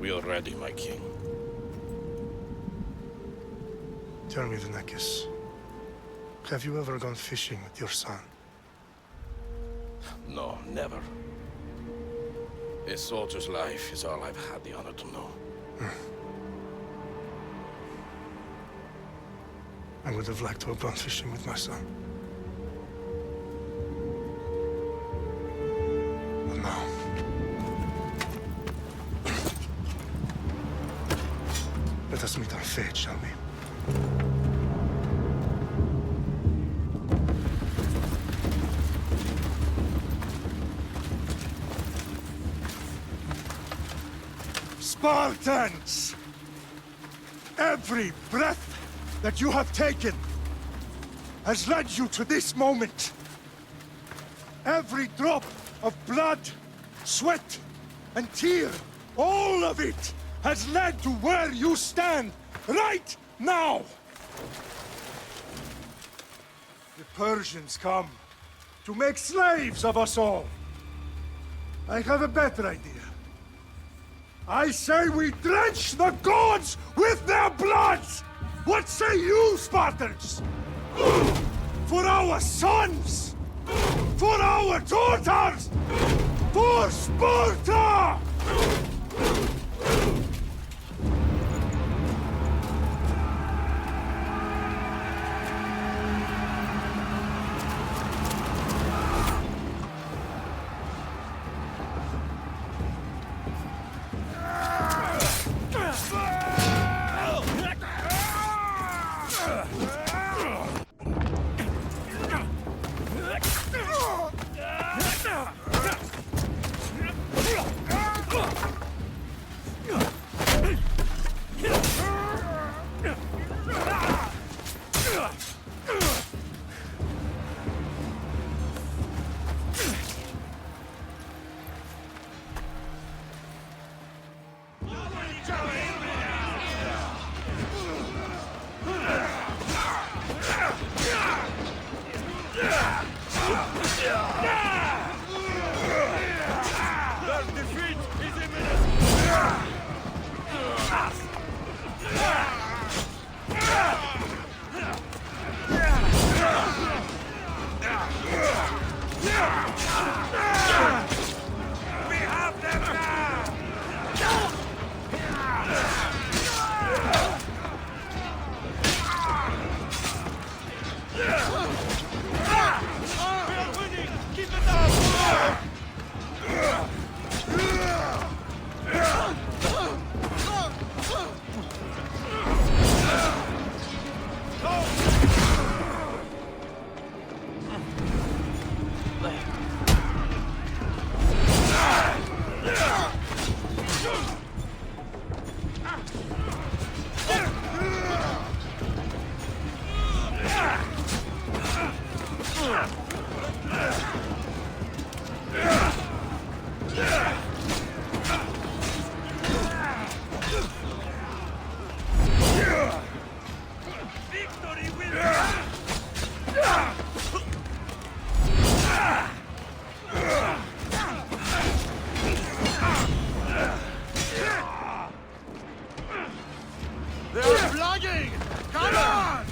We are ready, my king. Tell me, the Nekis. Have you ever gone fishing with your son? No, never. A soldier's life is all I've had the honor to know. I would have liked to have gone fishing with my son. But no. Let us meet our fate, shall we? Spartans! Every breath that you have taken has led you to this moment. Every drop of blood, sweat, and tear, all of it has led to where you stand right now. The Persians come to make slaves of us all. I have a better idea. I say we drench the gods with their blood! What say you, Spartans? For our sons! For our daughters! For Sparta! They're vlogging! Come on!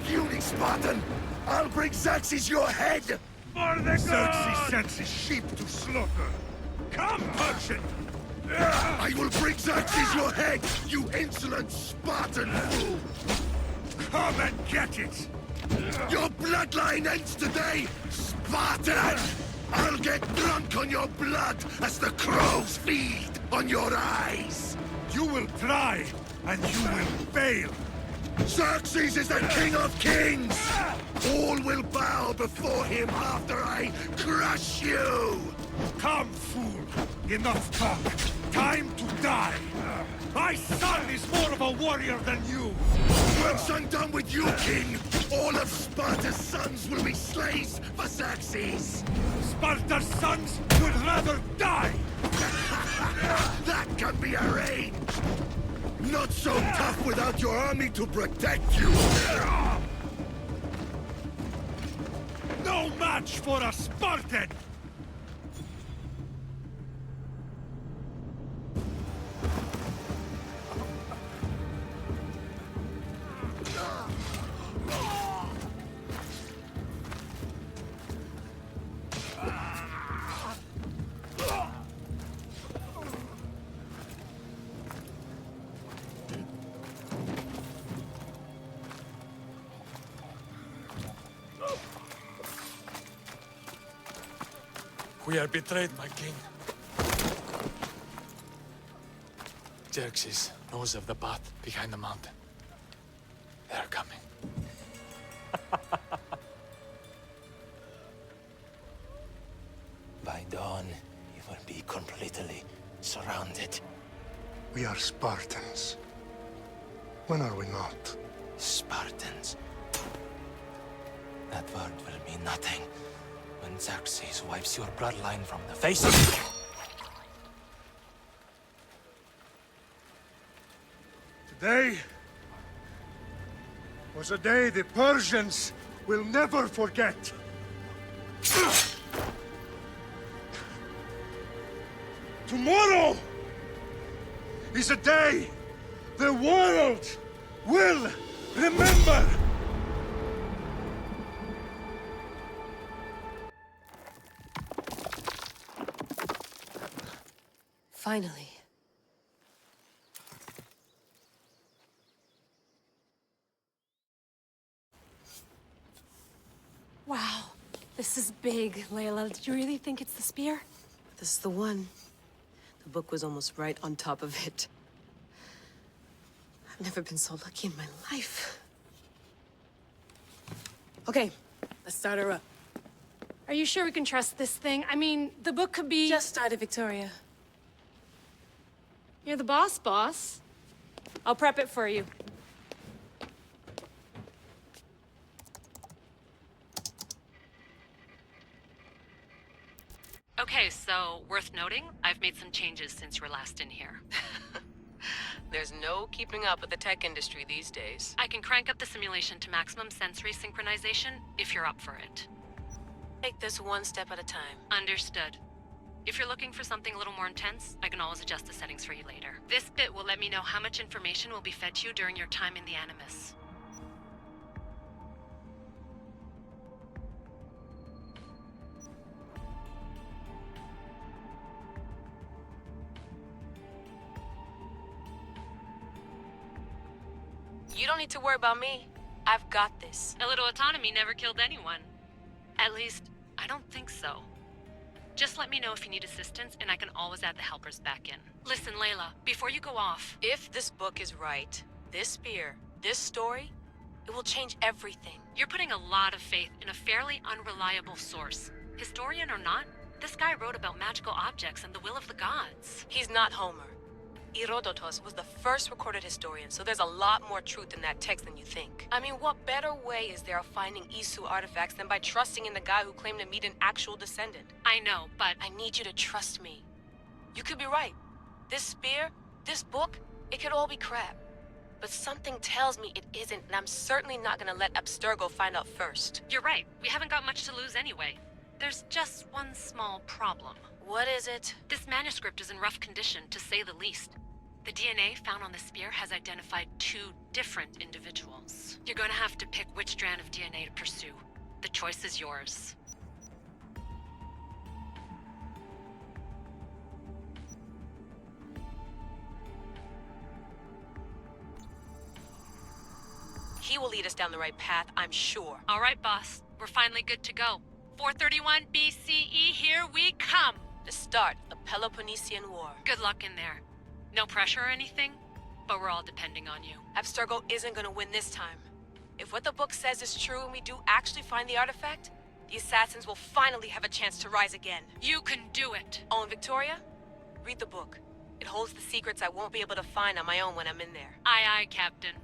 Puny Spartan! I'll bring Xerxes your head! For the Xerxes sends his sheep to slaughter. Come, Persian! I will bring Xerxes your head, you insolent Spartan fool! Come and get it! Your bloodline ends today, Spartan! I'll get drunk on your blood as the crows feed on your eyes! You will try, and you will fail! Xerxes is the king of kings! All will bow before him after I crush you! Come, fool! Enough talk! Time to die! My son is more of a warrior than you! Once I'm done with you, King, all of Sparta's sons will be slaves for Xerxes! Sparta's sons would rather die! That can be arranged! Not so tough without your army to protect you! No match for a Spartan! We are betrayed, my king. Xerxes knows of the path behind the mountain. They are coming. By dawn, you will be completely surrounded. We are Spartans. When are we not? Spartans. That word will mean nothing when Xerxes wipes your bloodline from the face of... Today was a day the Persians will never forget. Tomorrow is a day the world will remember. Finally. Wow, this is big, Layla. Did you really think it's the spear? This is the one. The book was almost right on top of it. I've never been so lucky in my life. Okay, let's start her up. Are you sure we can trust this thing? I mean, the book could be... Just started, Victoria. You're the boss. I'll prep it for you. Okay, so worth noting, I've made some changes since you were last in here. There's no keeping up with the tech industry these days. I can crank up the simulation to maximum sensory synchronization if you're up for it. Take this one step at a time. Understood. If you're looking for something a little more intense, I can always adjust the settings for you later. This bit will let me know how much information will be fed to you during your time in the Animus. You don't need to worry about me. I've got this. A little autonomy never killed anyone. At least, I don't think so. Just let me know if you need assistance, and I can always add the helpers back in. Listen, Layla, before you go off... If this book is right, this spear, this story, it will change everything. You're putting a lot of faith in a fairly unreliable source. Historian or not, this guy wrote about magical objects and the will of the gods. He's not Homer. Herodotus was the first recorded historian, so there's a lot more truth in that text than you think. I mean, what better way is there of finding Isu artifacts than by trusting in the guy who claimed to meet an actual descendant? I know, but... I need you to trust me. You could be right. This spear, this book, it could all be crap. But something tells me it isn't, and I'm certainly not gonna let Abstergo find out first. You're right. We haven't got much to lose anyway. There's just one small problem. What is it? This manuscript is in rough condition, to say the least. The DNA found on the spear has identified 2 different individuals. You're going to have to pick which strand of DNA to pursue. The choice is yours. He will lead us down the right path, I'm sure. All right, boss. We're finally good to go. 431 BCE, here we come! The start of the Peloponnesian War. Good luck in there. No pressure or anything, but we're all depending on you. Abstergo isn't gonna win this time. If what the book says is true and we do actually find the artifact, the assassins will finally have a chance to rise again. You can do it! Oh, and Victoria? Read the book. It holds the secrets I won't be able to find on my own when I'm in there. Aye, aye, Captain.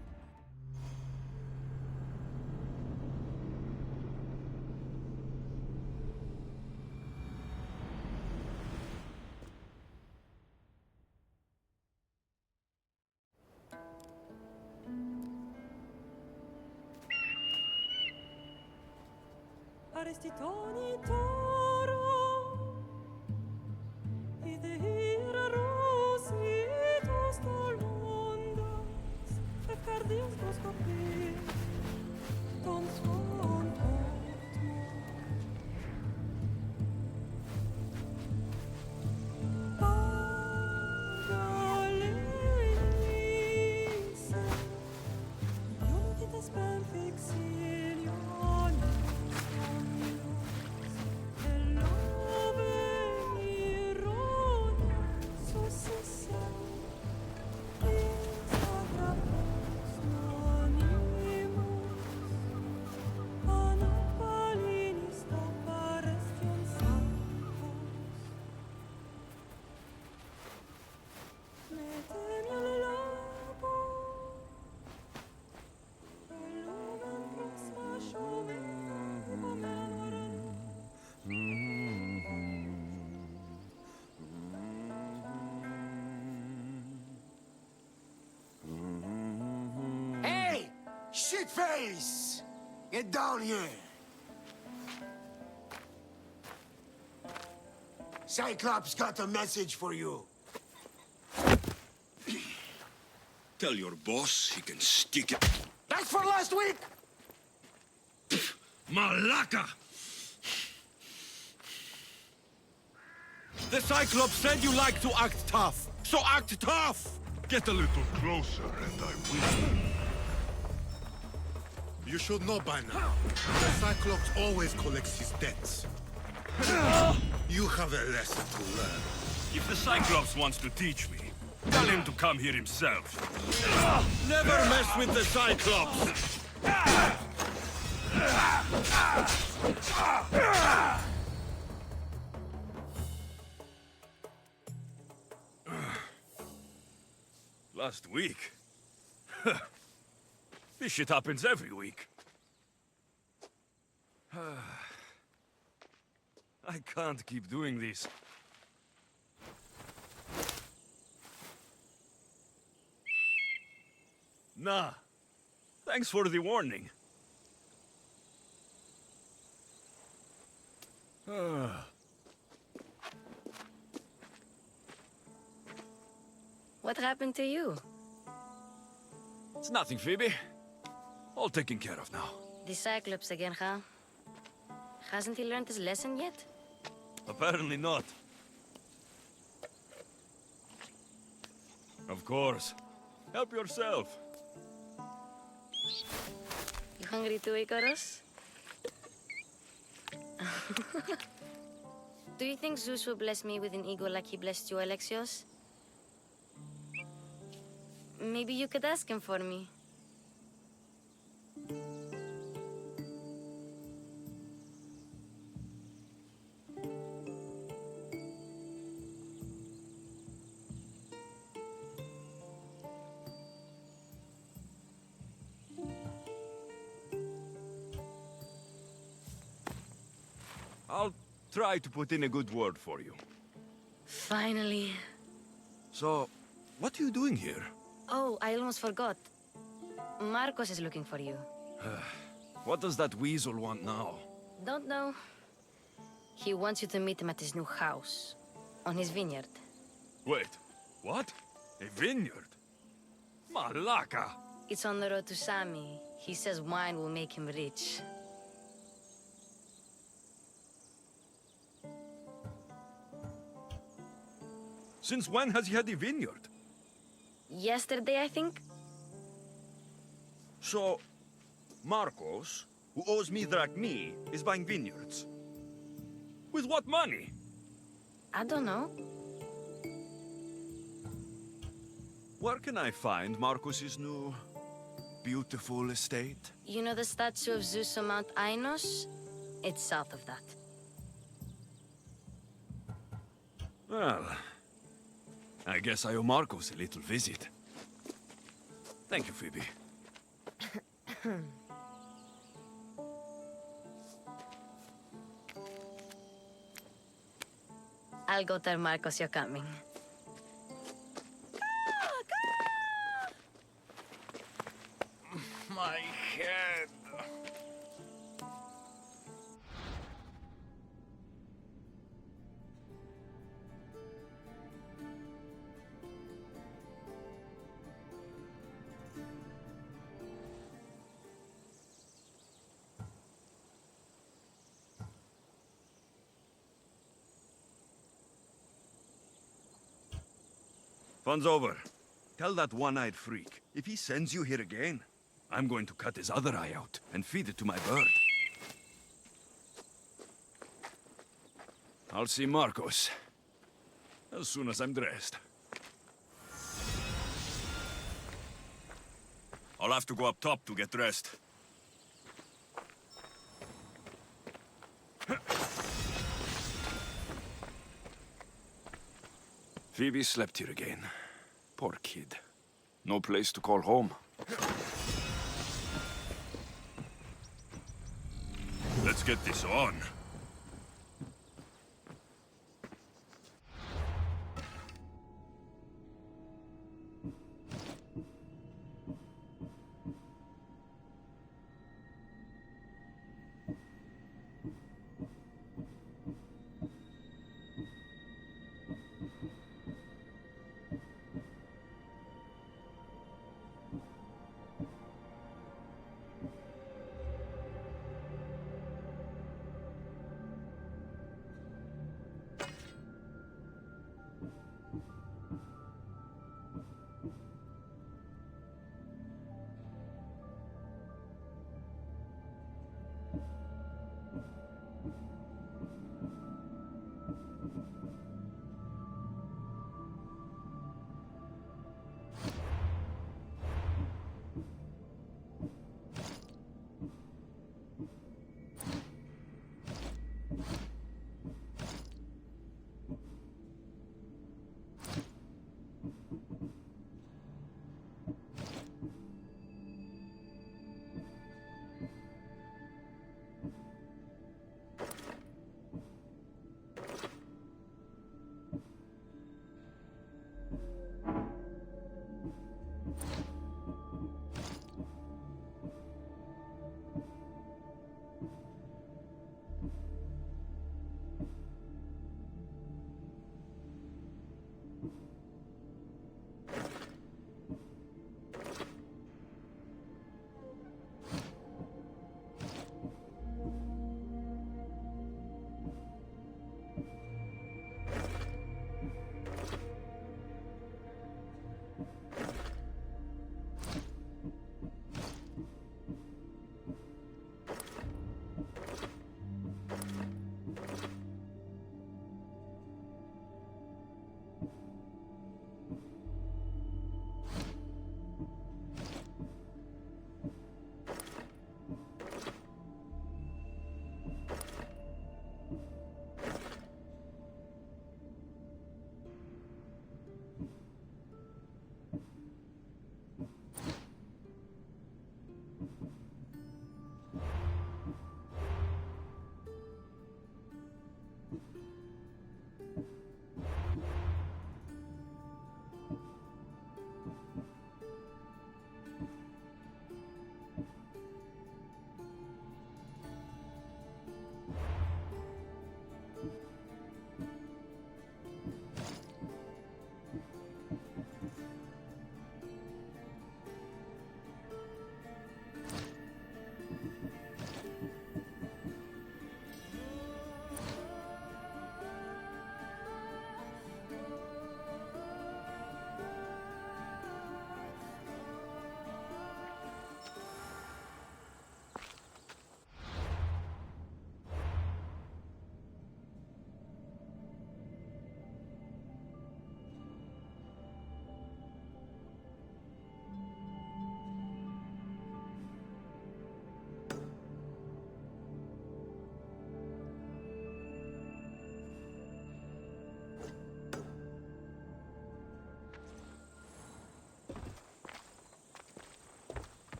Hey! Shitface! Get down here! Cyclops got a message for you. Tell your boss he can stick it. That's for last week! Malaka! The Cyclops said you like to act tough, so act tough! Get a little closer and I will. You should know by now. The Cyclops always collects his debts. You have a lesson to learn. If the Cyclops wants to teach me, tell him to come here himself. Never mess with the Cyclops! Last week? This shit happens every week. I can't keep doing this. Nah. Thanks for the warning. What happened to you? It's nothing, Phoebe. All taken care of now. The Cyclops again, huh? Hasn't he learned his lesson yet? Apparently not. Of course. Help yourself. You hungry too, Icarus? Do you think Zeus will bless me with an ego like he blessed you, Alexios? Maybe you could ask him for me. I'll try to put in a good word for you. Finally. So, what are you doing here? Oh, I almost forgot. Marcos is looking for you. What does that weasel want now? Don't know. He wants you to meet him at his new house. On his vineyard. Wait, what? A vineyard? Malaka! It's on the road to Sami. He says wine will make him rich. Since when has he had a vineyard? Yesterday, I think? So, Marcos, who owes me drachmi, is buying vineyards. With what money? I don't know. Where can I find Marcos's new, beautiful estate? You know the statue of Zeus on Mount Ainos? It's south of that. Well, I guess I owe Marcos a little visit. Thank you, Phoebe. I'll go tell Marcos you're coming. My head. Fun's over. Tell that one-eyed freak, if he sends you here again, I'm going to cut his other eye out and feed it to my bird. I'll see Marcos as soon as I'm dressed. I'll have to go up top to get dressed. Phoebe slept here again. Poor kid. No place to call home. Let's get this on.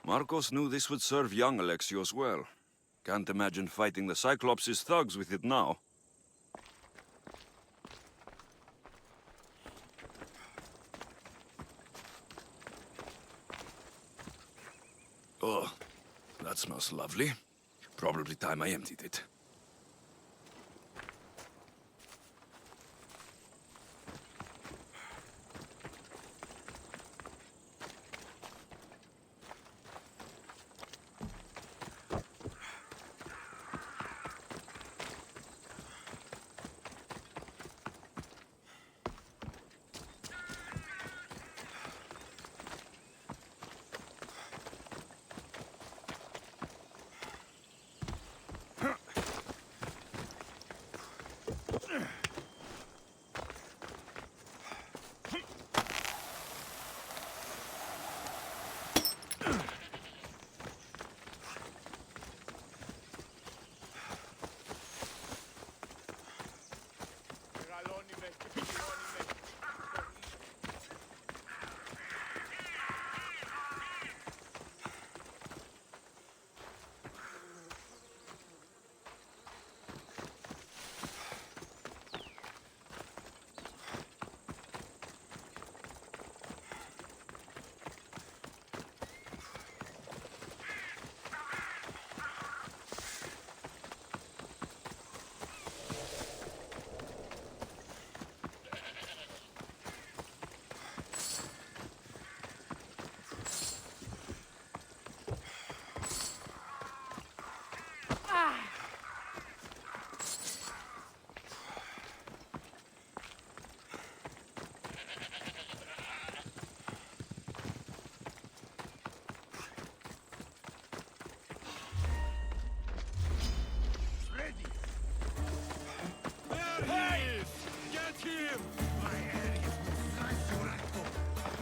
Marcos knew this would serve young Alexios well. Can't imagine fighting the Cyclops' thugs with it now. Oh, that smells lovely. Probably time I emptied it.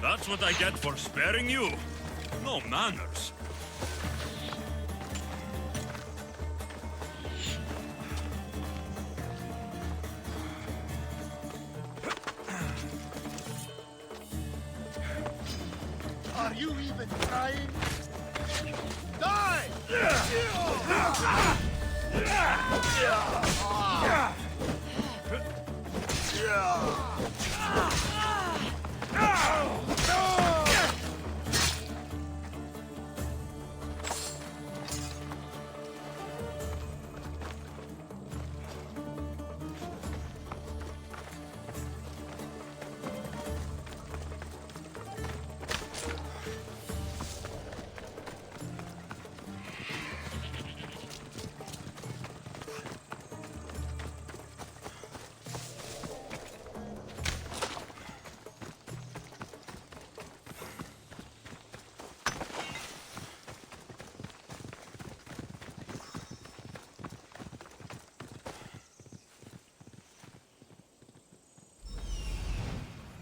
That's what I get for sparing you. No manners. Are you even trying? Die!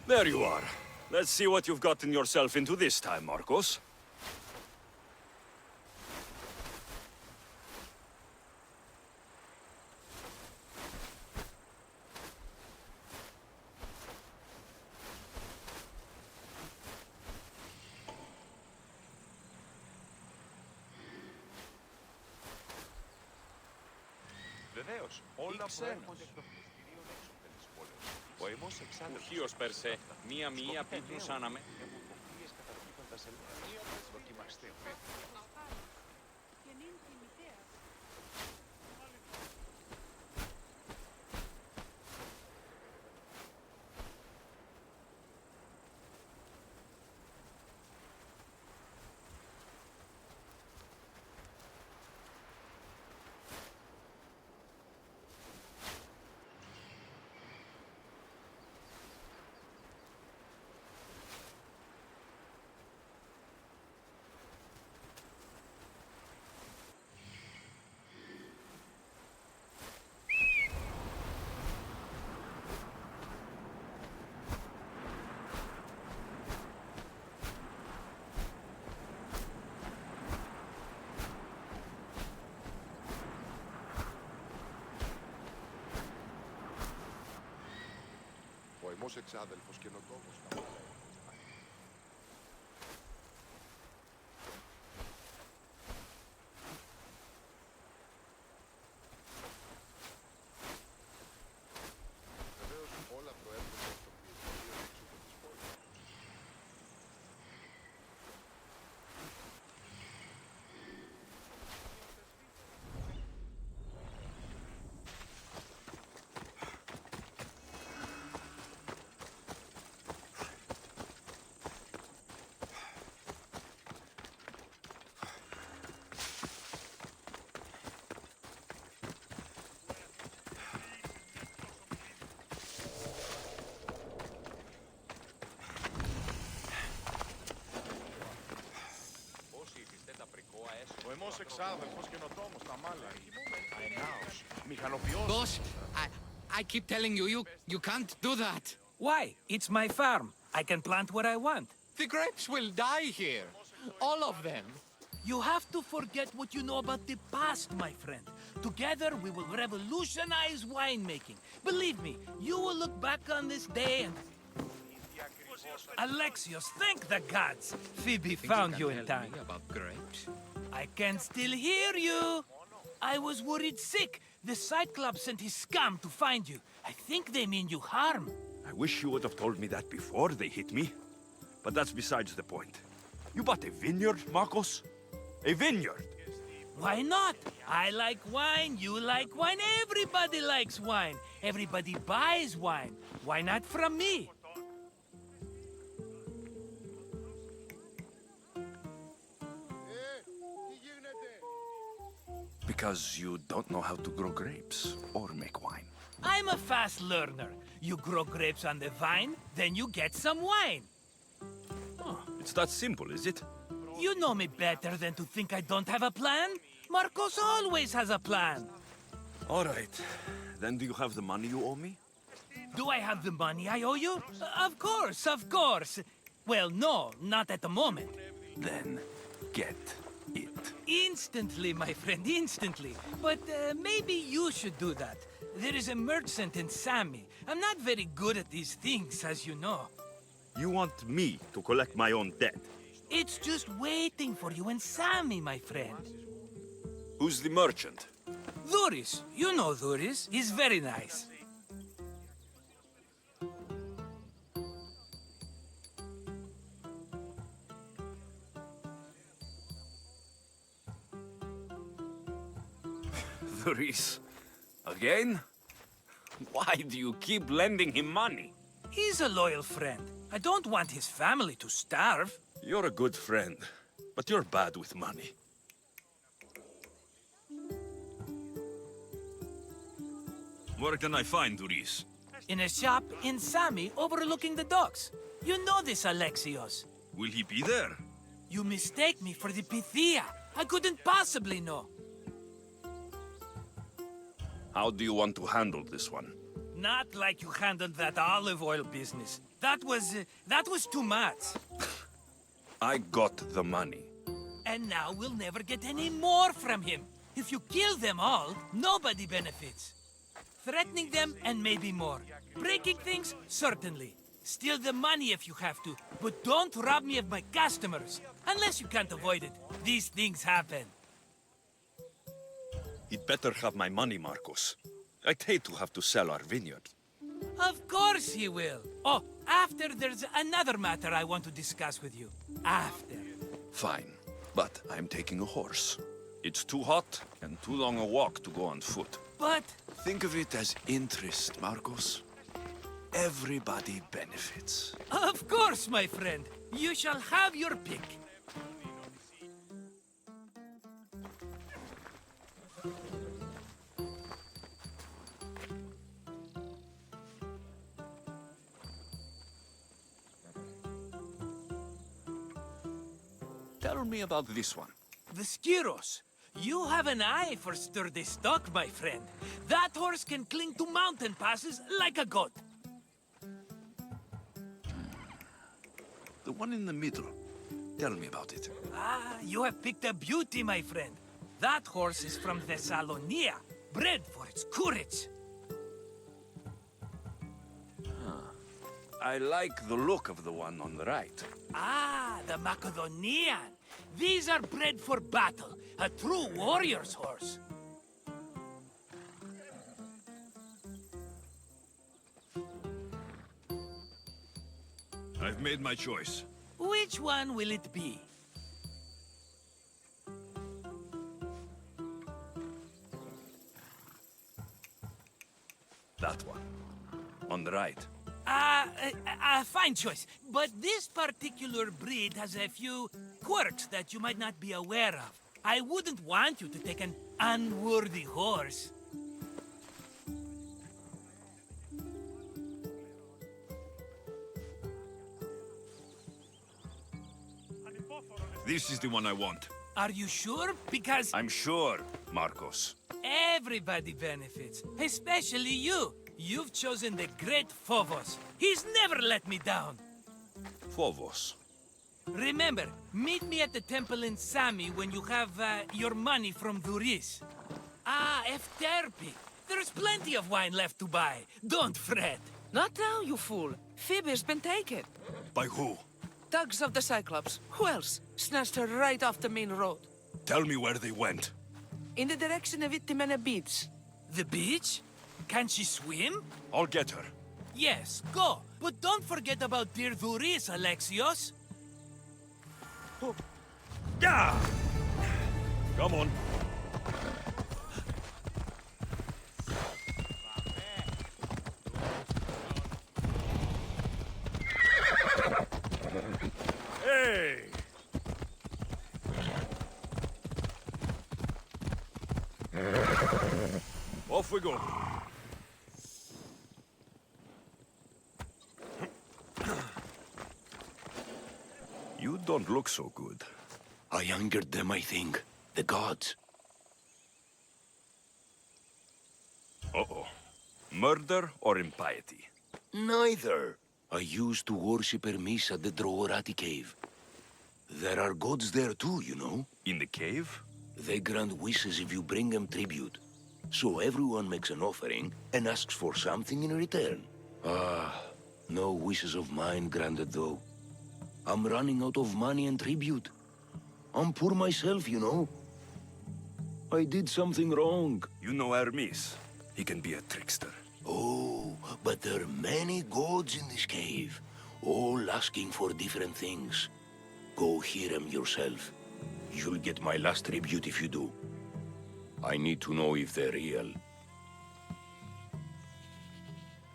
There you are. Let's see what you've gotten yourself into this time, Marcos. Βεβαίως, όλα προέρχονται εκ των πληστηρίων έξωθεν της πόλεως. Ο εμός εξάδελφος... Ουχίος περσέ, μία-μία πίτουν σαν αμέ... Έχουν φοβίες καταρχήκοντας ελπίδες. Δοκιμαστέ. Ο εμός εξάδελφος καινοτόμος τα μάλλα. Βεβαίως όλα προέρχονται εκ των πληστηρίων έξωθεν της πόλεως. Ο εμός εξάδελφος καινοτόμος τα μάλλα. Αενάος, μηχανοποιός. Boss, I keep telling you, you can't do that. Why? It's my farm. I can plant what I want. The grapes will die here. All of them. You have to forget what you know about the past, my friend. Together, we will revolutionize winemaking. Believe me, you will look back on this day and... Alexios, thank the gods! Phoebe found you in time. About grapes? I can still hear you. I was worried sick. The Cyclops sent his scum to find you. I think they mean you harm. I wish you would have told me that before they hit me. But that's besides the point. You bought a vineyard, Marcos? A vineyard? Why not? I like wine, you like wine, everybody likes wine. Everybody buys wine. Why not from me? Because you don't know how to grow grapes or make wine. I'm a fast learner. You grow grapes on the vine, then you get some wine. Oh, it's that simple, is it? You know me better than to think I don't have a plan. Marcos always has a plan. All right. Then do you have the money you owe me? Do I have the money I owe you? Of course, of course. Well, no, not at the moment. Then, get it. Instantly, my friend, instantly. But maybe you should do that. There is a merchant in Sami. I'm not very good at these things, as you know. You want me to collect my own debt? It's just waiting for you in Sami, my friend. Who's the merchant? Dhuris. You know Dhuris. He's very nice. Dhuris. Again? Why do you keep lending him money? He's a loyal friend. I don't want his family to starve. You're a good friend, but you're bad with money. Where can I find Dhuris? In a shop in Sami overlooking the docks. You know this, Alexios. Will he be there? You mistake me for the Pythia. I couldn't possibly know. How do you want to handle this one? Not like you handled that olive oil business. That was too much. I got the money. And now we'll never get any more from him. If you kill them all, nobody benefits. Threatening them, and maybe more. Breaking things, certainly. Steal the money if you have to, but don't rob me of my customers. Unless you can't avoid it. These things happen. He'd better have my money, Marcos. I'd hate to have to sell our vineyard. Of course he will. Oh, after there's another matter I want to discuss with you. After. Fine, but I'm taking a horse. It's too hot and too long a walk to go on foot. But... Think of it as interest, Marcos. Everybody benefits. Of course, my friend. You shall have your pick. Tell me about this one. The Skiros. You have an eye for sturdy stock, my friend. That horse can cling to mountain passes like a goat. The one in the middle. Tell me about it. Ah, you have picked a beauty, my friend. That horse is from Thessalonia, bred for its courage. I like the look of the one on the right. Ah, the Macedonian. These are bred for battle, a true warrior's horse. I've made my choice. Which one will it be? That one. On the right. Fine choice. But this particular breed has a few quirks that you might not be aware of. I wouldn't want you to take an unworthy horse. This is the one I want. Are you sure? Because... I'm sure, Marcos. everybody benefits, especially you. You've chosen the great Phobos. He's never let me down. Phobos. Remember, meet me at the temple in Sami when you have your money from Dhuris. Ah, Efterpi. There's plenty of wine left to buy. Don't fret. Not now, you fool. Phoebe's been taken. By who? Thugs of the Cyclops. Who else? Snatched her right off the main road. Tell me where they went. In the direction of Itimena Beach. The beach? Can she swim? I'll get her. Yes, go. But don't forget about dear Dhuris, Alexios. Yeah! Come on. Hey! Off we go. You don't look so good. I angered them, I think. The gods. Uh-oh. Murder or impiety? Neither. I used to worship Hermes at the Droorati cave. There are gods there too, you know. In the cave? They grant wishes if you bring them tribute. So everyone makes an offering and asks for something in return. Ah, no wishes of mine granted though. I'm running out of money and tribute. I'm poor myself, you know. I did something wrong. You know Hermes. He can be a trickster. Oh, but there are many gods in this cave, all asking for different things. Go hear them yourself. You'll get my last tribute if you do. I need to know if they're real.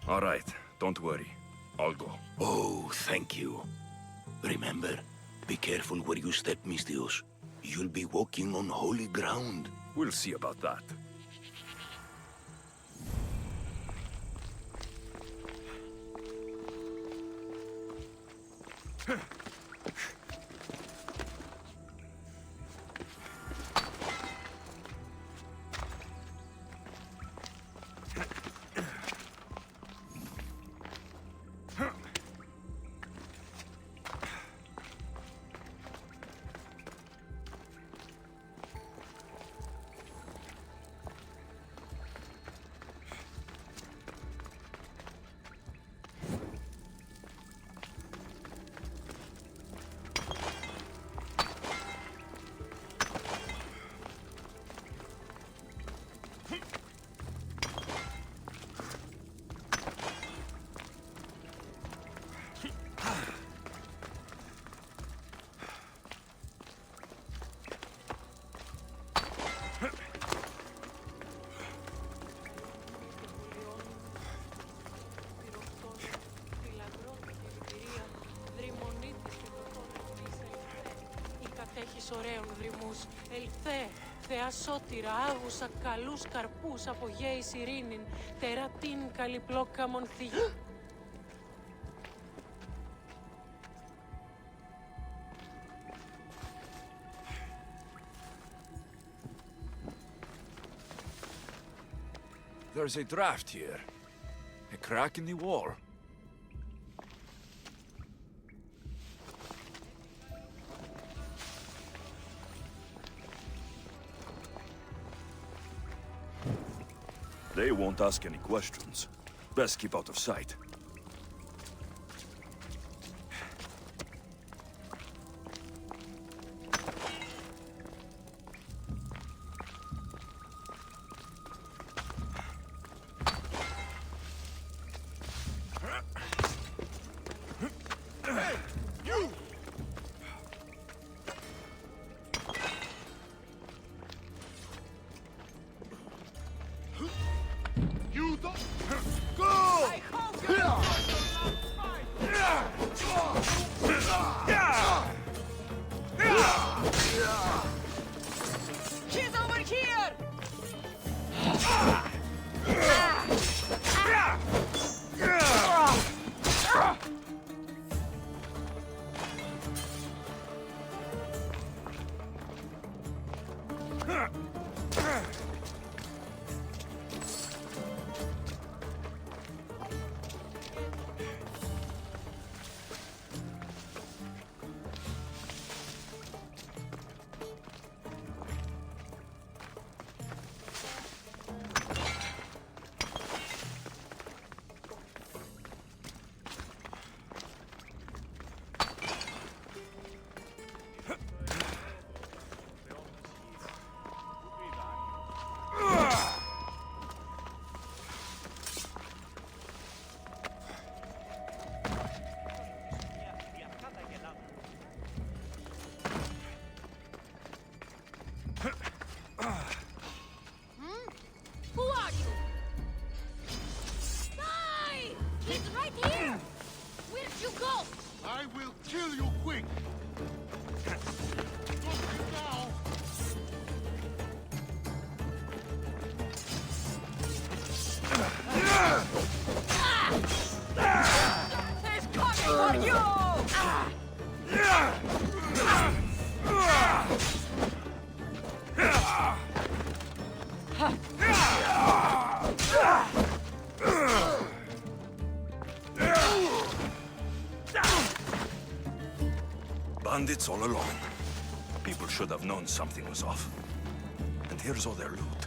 All right, don't worry. I'll go. Oh, thank you. Remember, be careful where you step, Misthios. You'll be walking on holy ground. We'll see about that. Έχεις ωραίων δρυμούς, ελθέ, θεά σώτηρα, άγουσα καλούς καρπούς, απογέης ειρήνην, τερατήν καλυπλόκαμον θυγή. There's a draft here. A crack in the wall. They won't ask any questions. Best keep out of sight. She's over here! Who are you? Die! He's right here! Where'd you go? I will kill you quick! He's coming for you! Bandits all along. People should have known something was off. And here's all their loot.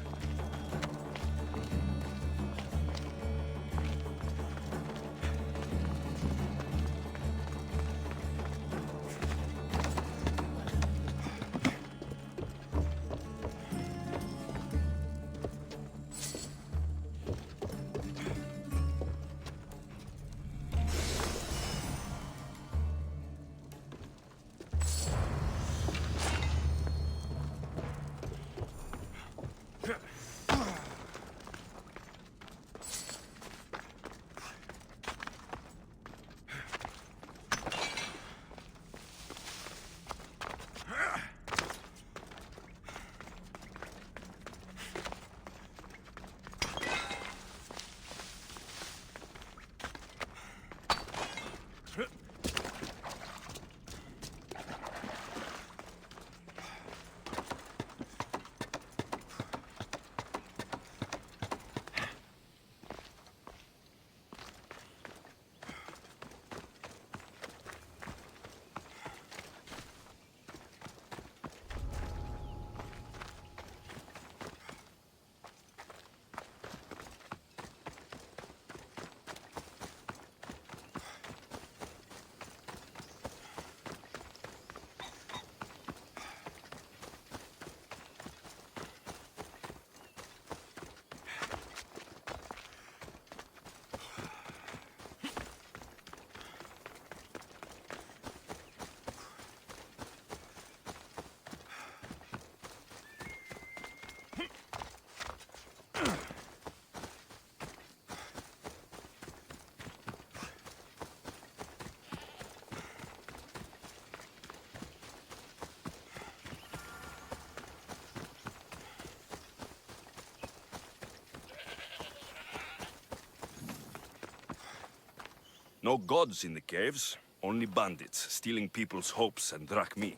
No gods in the caves, only bandits stealing people's hopes and drachmi.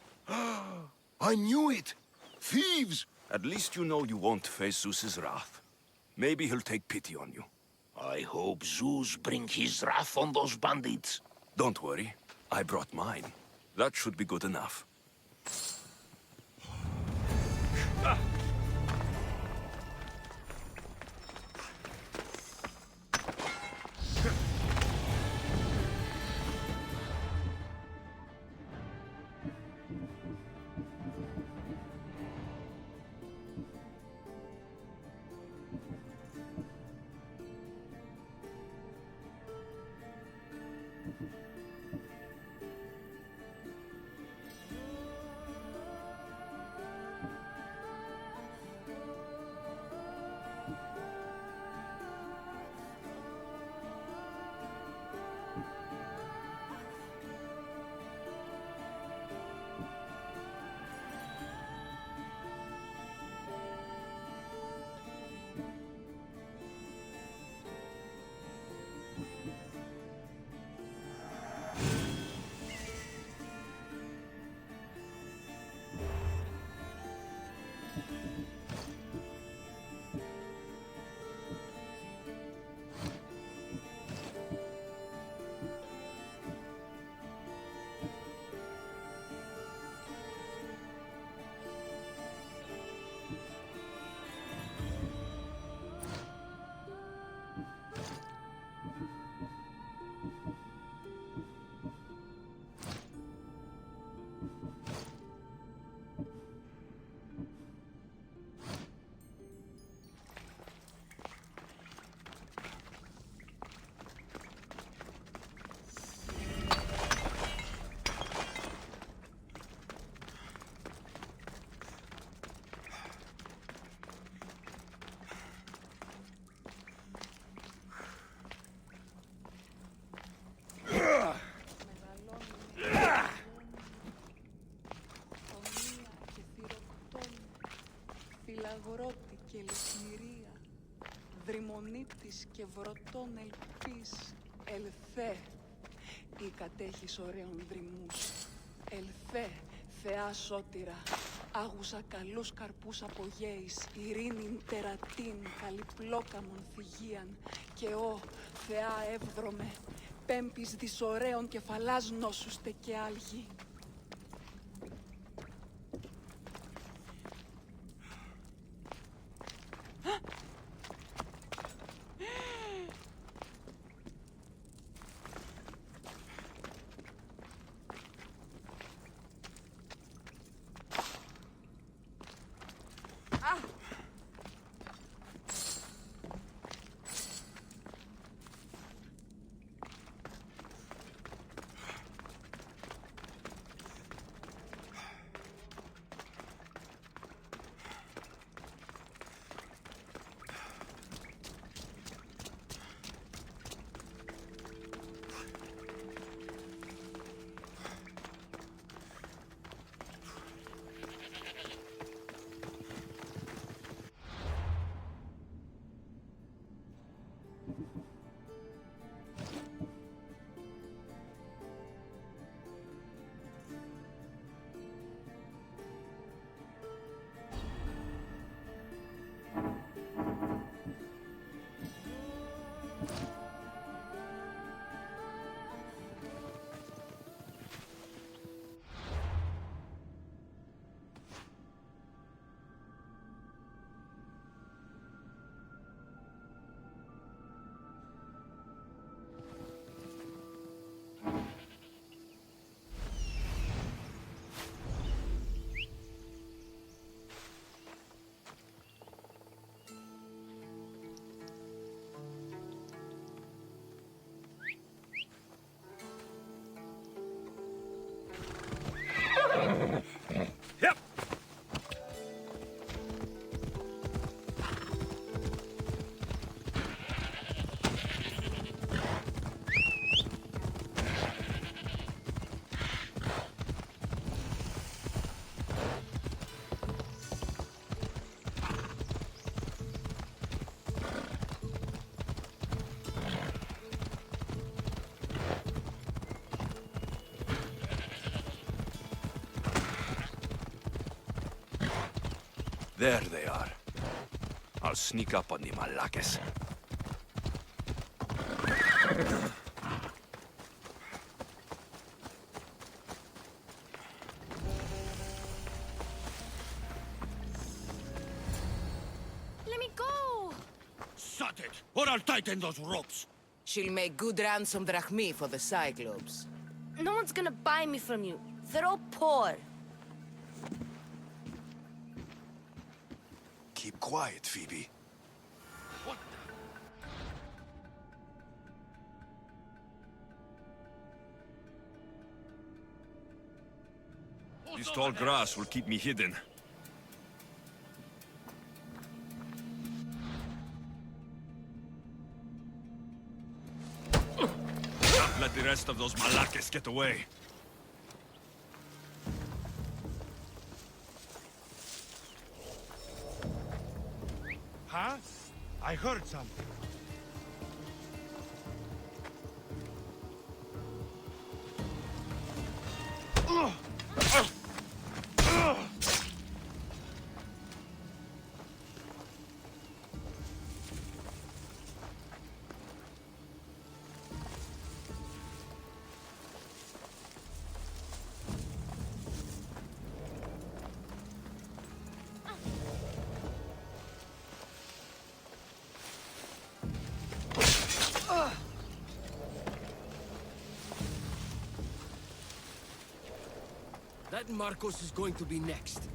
I knew it! Thieves! At least you know you won't face Zeus's wrath. Maybe he'll take pity on you. I hope Zeus bring his wrath on those bandits. Don't worry, I brought mine. That should be good enough. Αγρότη και λιχνηρία, δρυμονύπτης και βρωτών ελπής, ελθέ, ή κατέχεις ωραίων δρυμούς, ελθέ, θεά σώτηρα, άγουσα καλούς καρπούς απογέης, ειρήνην τερατήν, καλυπλόκαμον θυγίαν, και ω, θεά εύδρομε, πέμπης δυσωραίων κεφαλάς νόσουστε και άλγη. There they are. I'll sneak up on the Malakes. Let me go! Shut it, or I'll tighten those ropes. She'll make good ransom drachmi for the Cyclops. No one's gonna buy me from you. They're all poor. Keep quiet, Phoebe. This tall grass will keep me hidden. Can't let the rest of those Malakes get away. Huh? I heard something. That Marcos is going to be next.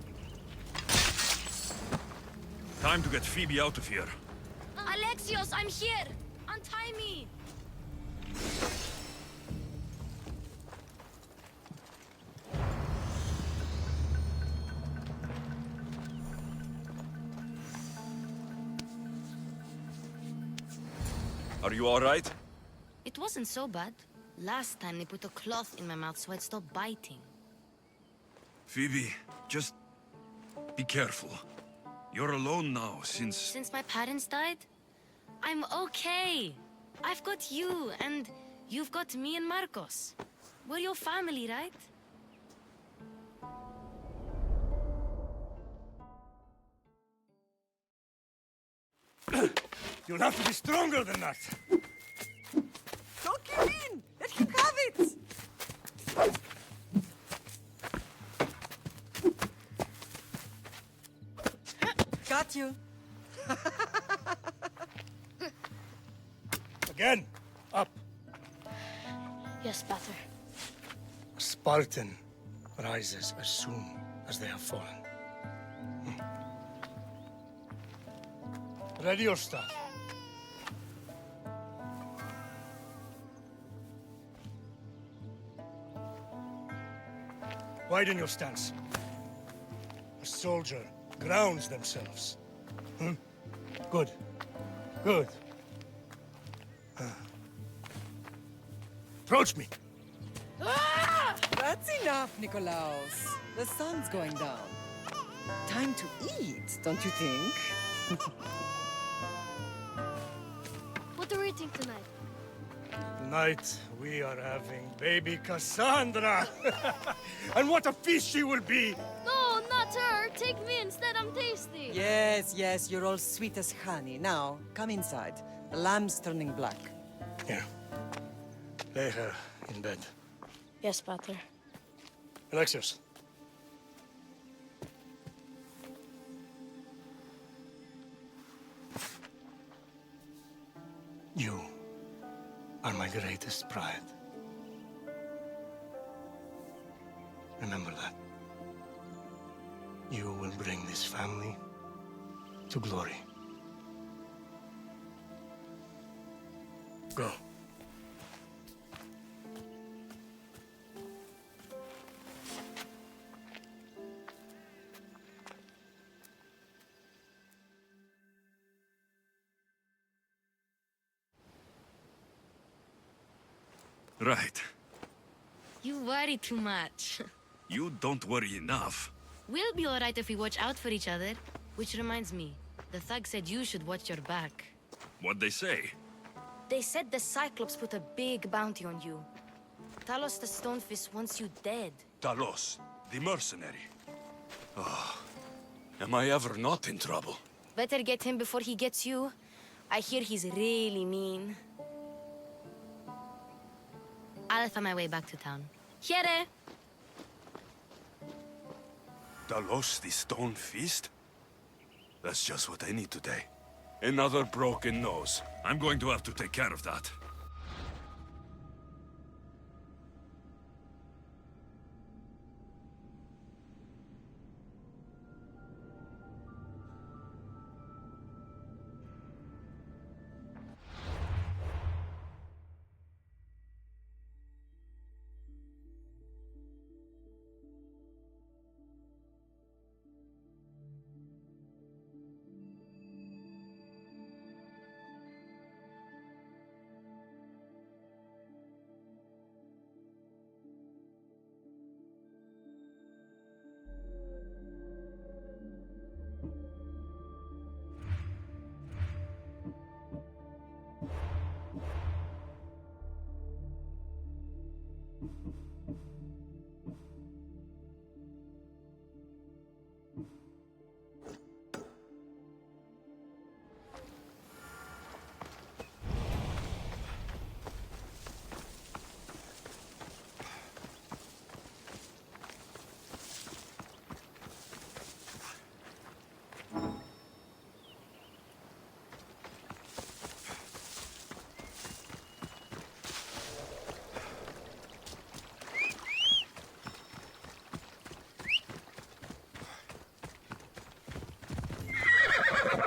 Time to get Phoebe out of here. Alexios, I'm here! Untie me! Are you all right? It wasn't so bad. Last time they put a cloth in my mouth so I'd stop biting. Phoebe, just be careful. You're alone now since... Since my parents died? I'm okay. I've got you, and you've got me and Marcos. We're your family, right? You'll have to be stronger than that. Don't give in! Let him have it! Got you. Again, up. Yes, Pater. A Spartan rises as soon as they have fallen. Ready your staff. Widen your stance. A soldier grounds themselves. Good. Good. Approach me. That's enough, Nikolaos. The sun's going down. Time to eat, don't you think? What are we eating tonight? Tonight, we are having baby Cassandra. And what a feast she will be! No, not her! Take me instead, I'm tasty! Yes, yes, you're all sweet as honey. Now, come inside. The lamb's turning black. Here. Lay her in bed. Yes, Pater. Alexios. You are my greatest pride. Remember that. You will bring this family to glory. Go. Right. You worry too much. You don't worry enough. We'll be alright if we watch out for each other. Which reminds me, the thug said you should watch your back. What'd they say? They said the Cyclops put a big bounty on you. Talos the Stonefist wants you dead. Talos, the mercenary. Oh, Am I ever not in trouble? Better get him before he gets you. I hear he's really mean. I'll find my way back to town. Here! Dalos, the stone feast? That's just what I need today. Another broken nose. I'm going to have to take care of that.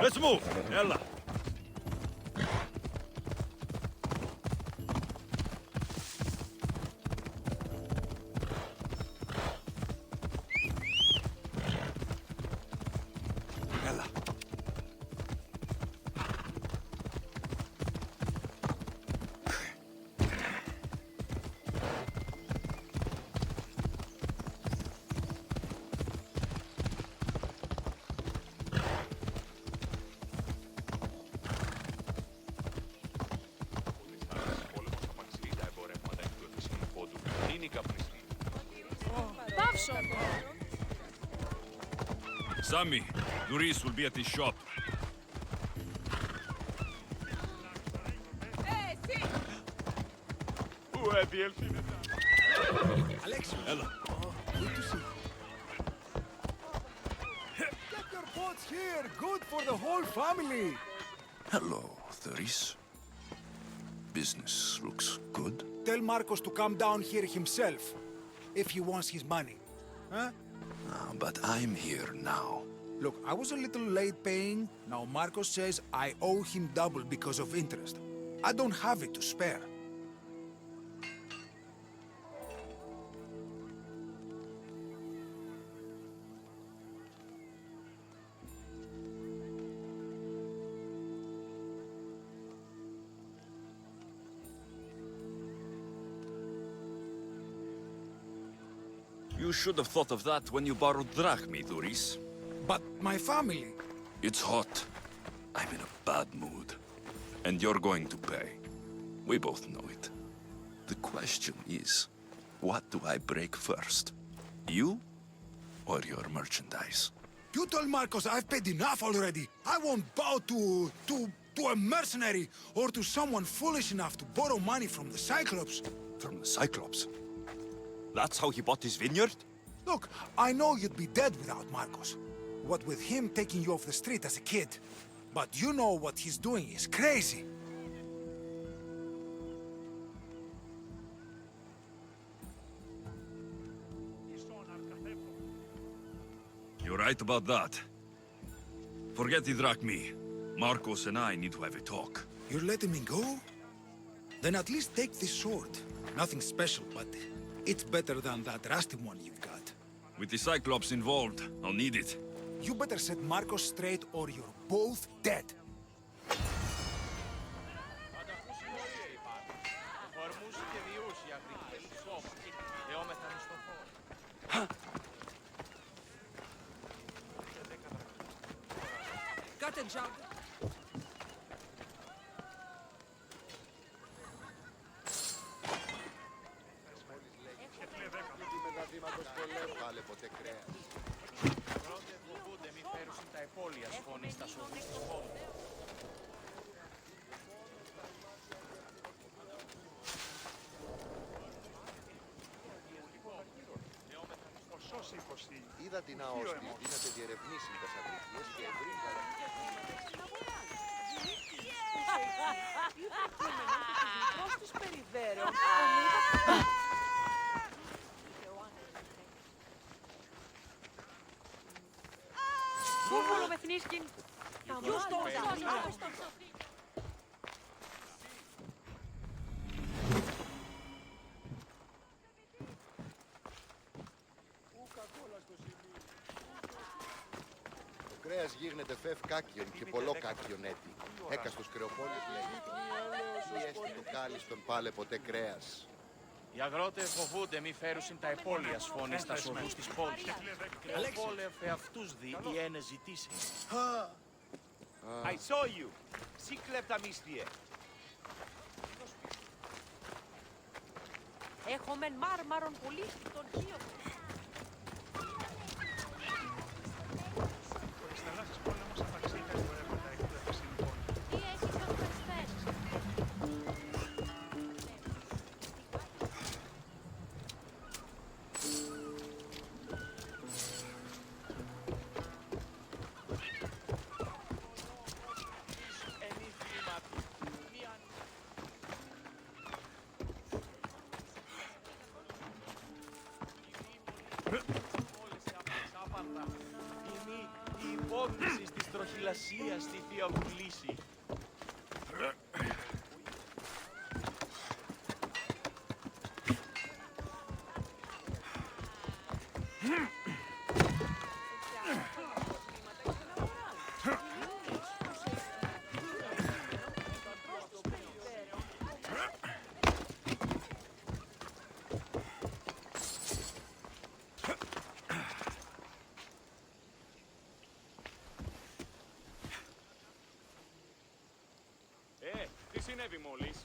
Let's move! Ella! Ella! Sammy, Luis will be at his shop. Alex! Ella. Good to see you. Get your pots here! Good for the whole family! Hello, Luis. Business looks good. Tell Marcos to come down here himself, if he wants his money. Huh? But I'm here now. Look, I was a little late paying. Now Marcos says I owe him double because of interest. I don't have it to spare. You should have thought of that when you borrowed drachmi, Luis. But my family... It's hot. I'm in a bad mood. And you're going to pay. We both know it. The question is, what do I break first? You or your merchandise? You told Marcos I've paid enough already. I won't bow to a mercenary or to someone foolish enough to borrow money from the Cyclops. From the Cyclops? That's how he bought his vineyard? Look, I know you'd be dead without Marcos. What with him taking you off the street as a kid. But you know what he's doing is crazy. You're right about that. Forget the drachmi. Marcos and I need to have a talk. You're letting me go? Then at least take this sword. Nothing special, but it's better than that rusty one you've got. With the Cyclops involved, I'll need it. You better set Marcos straight or you're both dead. Cut and jump. φέρουσιν τα επόλια φωνή στα σοδούς της πόλης. Είδα την αόστη, δύναται διερευνήσει τα σαγρυπίες και ευρύτερα. Πώς τους περιβέρω. Κούβολο με θνίσκιν. Το κρέας γίγνεται φεύ κάκιον και πολλό κάκιον έτη. Έκαστος κρεοπόλης λέγεται. Μη έστι το κάλιστον πάλε ποτέ κρέας. Οι αγρότες φοβούνται μη φέρουσιν τα επόλια φωνή στα σοδούς της πόλης. Κρεοπόλευ εαυτούς δι οι ένες ζητήσιν. I saw you. Σύ κλέπτα μίσθιε. Έχομεν μάρμαρον πολύ στον χείο. Η υπόκριση της τροχυλασίας στη Θεία Βουλήση. Τι συνέβη μόλις?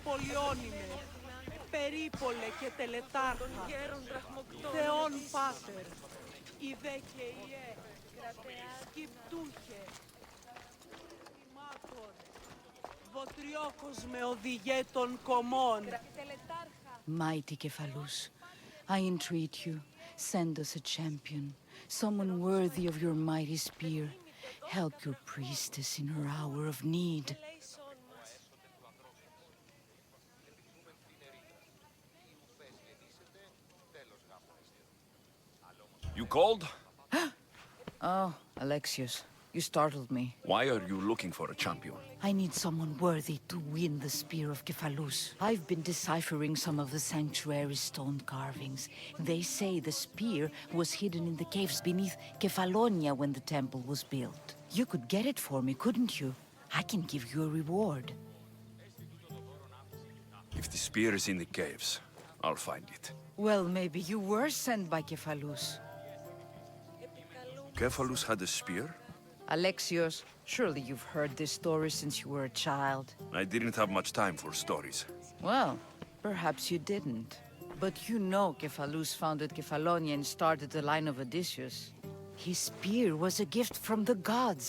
Πολιώνυμε, περίπολε και τελετάρχα, Θεόν Πάτερ, Ιδέ και Ιε, Σκυπτούχε, Μάκορ, Βοτριόκος με οδηγέ των κομμών. Mighty Kephalus, I entreat you, send us a champion, someone worthy of your mighty spear. Help your priestess in her hour of need. You called? Oh, Alexios, you startled me. Why are you looking for a champion? I need someone worthy to win the spear of Kephalus. I've been deciphering some of the sanctuary's stone carvings. They say the spear was hidden in the caves beneath Kefalonia when the temple was built. You could get it for me, couldn't you? I can give you a reward. If the spear is in the caves, I'll find it. Well, maybe you were sent by Kephalus. Kephalus had a spear? Alexios, surely you've heard this story since you were a child. I didn't have much time for stories. Well, perhaps you didn't. But you know Kephalus founded Kefalonia and started the line of Odysseus. His spear was a gift from the gods.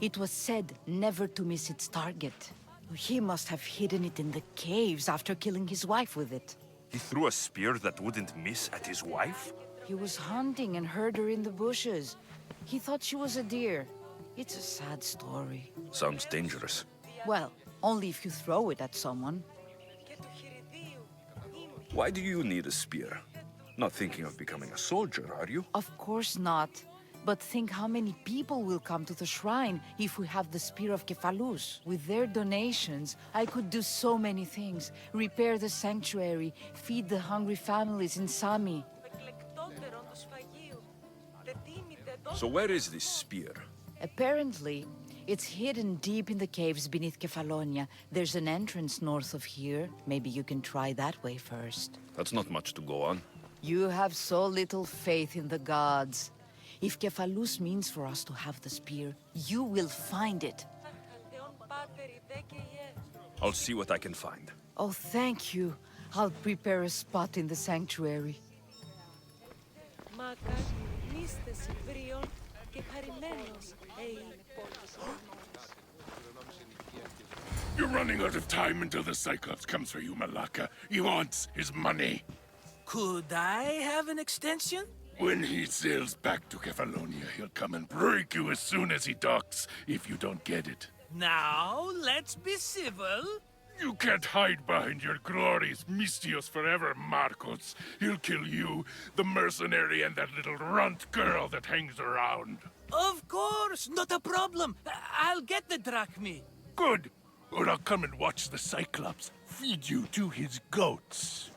It was said never to miss its target. He must have hidden it in the caves after killing his wife with it. He threw a spear that wouldn't miss at his wife? He was hunting and heard her in the bushes. He thought she was a deer. It's a sad story. Sounds dangerous. Well, only if you throw it at someone. Why do you need a spear? Not thinking of becoming a soldier, are you? Of course not. But think how many people will come to the shrine if we have the Spear of Kephalus. With their donations, I could do so many things. Repair the sanctuary, feed the hungry families in Sami. So where is this spear? Apparently, it's hidden deep in the caves beneath Kefalonia. There's an entrance north of here. Maybe you can try that way first. That's not much to go on. You have so little faith in the gods. If Kephalus means for us to have the spear, you will find it. I'll see what I can find. Oh, thank you. I'll prepare a spot in the sanctuary. You're running out of time until the Cyclops comes for you, Malaka. He wants his money. Could I have an extension? When he sails back to Kefalonia, he'll come and break you as soon as he docks, if you don't get it. Now, let's be civil. You can't hide behind your glorious Mistios forever, Marcos. He'll kill you, the mercenary, and that little runt girl that hangs around. Of course, not a problem. I'll get the drachmi. Good. Or I'll come and watch the Cyclops feed you to his goats.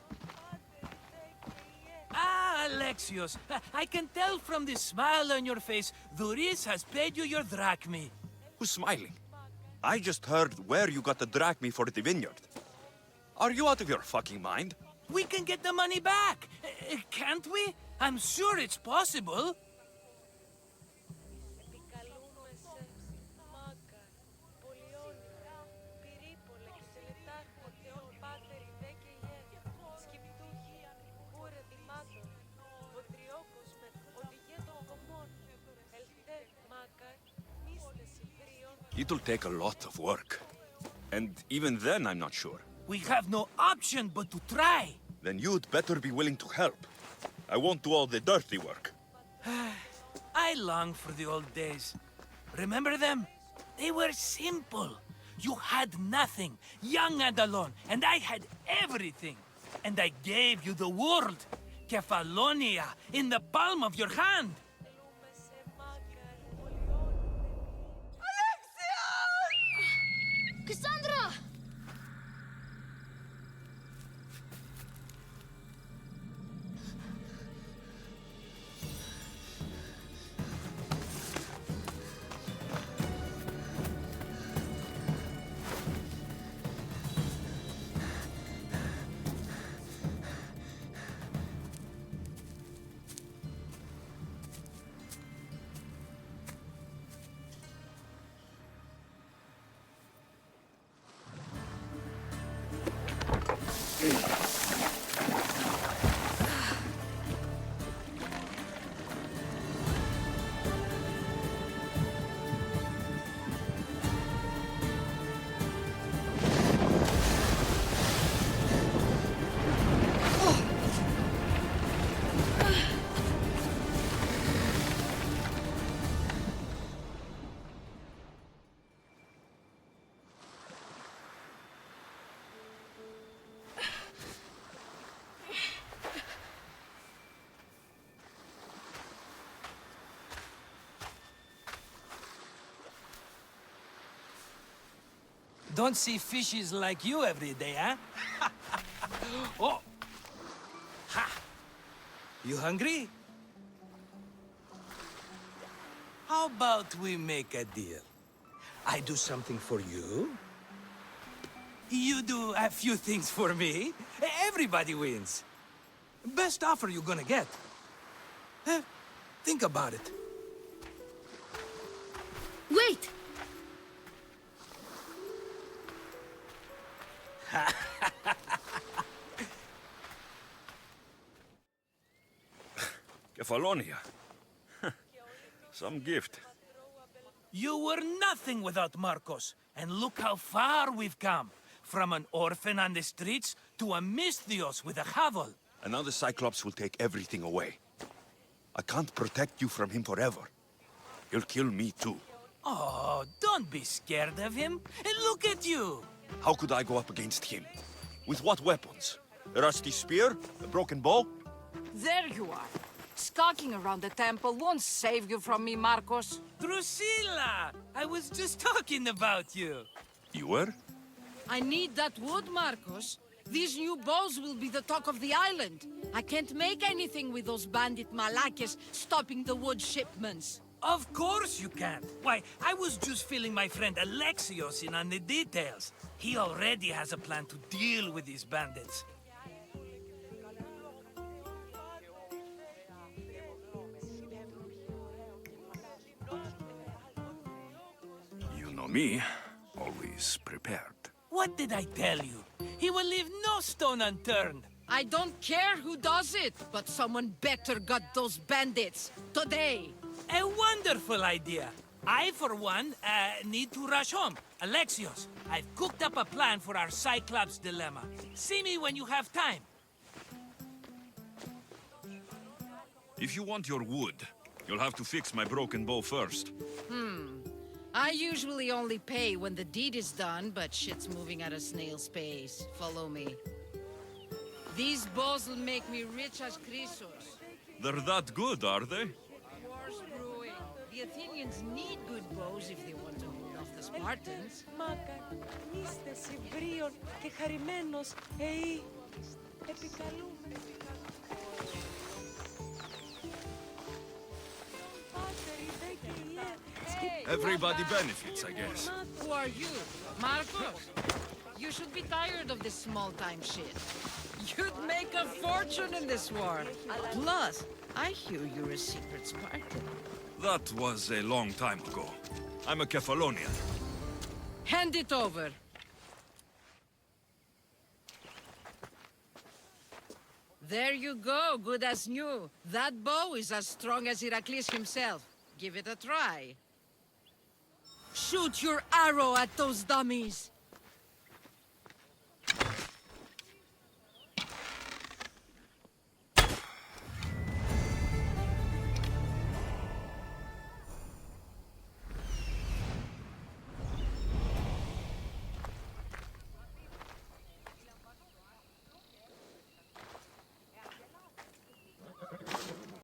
Ah, Alexios, I can tell from the smile on your face, Duris has paid you your drachmi. Who's smiling? I just heard where you got the drachmi for the vineyard. Are you out of your fucking mind? We can get the money back, can't we? I'm sure it's possible. It'll take a lot of work. And even then, I'm not sure. We have no option but to try. Then you'd better be willing to help. I won't do all the dirty work. I long for the old days. Remember them? They were simple. You had nothing, young and alone, and I had everything. And I gave you the world, Kefalonia, in the palm of your hand. Cassandra! Don't see fishes like you every day, huh? Oh! Ha! You hungry? How about we make a deal? I do something for you. You do a few things for me. Everybody wins. Best offer you're gonna get. Think about it. Wait! Kefalonia. Some gift. You were nothing without Marcos, and look how far we've come. From an orphan on the streets to a Misthios with a hovel. And now the Cyclops will take everything away. I can't protect you from him forever. He'll kill me too. Oh, don't be scared of him. And look at you. How could I go up against him? With what weapons? A rusty spear? A broken bow? There you are. Skulking around the temple won't save you from me, Marcos. Drusilla! I was just talking about you. You were? I need that wood, Marcos. These new bows will be the talk of the island. I can't make anything with those bandit malakes stopping the wood shipments. Of course you can't. Why, I was just filling my friend Alexios in on the details. He already has a plan to deal with these bandits. You know me, always prepared. What did I tell you? He will leave no stone unturned. I don't care who does it, but someone better got those bandits. Today. A wonderful idea. I, for one, need to rush home. Alexios, I've cooked up a plan for our Cyclops dilemma. See me when you have time. If you want your wood, you'll have to fix my broken bow first. I usually only pay when the deed is done, but shit's moving at a snail's pace. Follow me. These bows will make me rich as Chrysos. They're that good, are they? War's brewing. The Athenians need good bows if they want to hold off the Spartans. Μάκα, είστε συμβρίων και χαρημένος, επικαλούμε. Everybody benefits, I guess. Who are you? Marcos? You should be tired of this small-time shit. You'd make a fortune in this war. Plus, I hear you're a secret Spartan. That was a long time ago. I'm a Kephalonian. Hand it over. There you go, good as new. That bow is as strong as Heracles himself. Give it a try. Shoot your arrow at those dummies.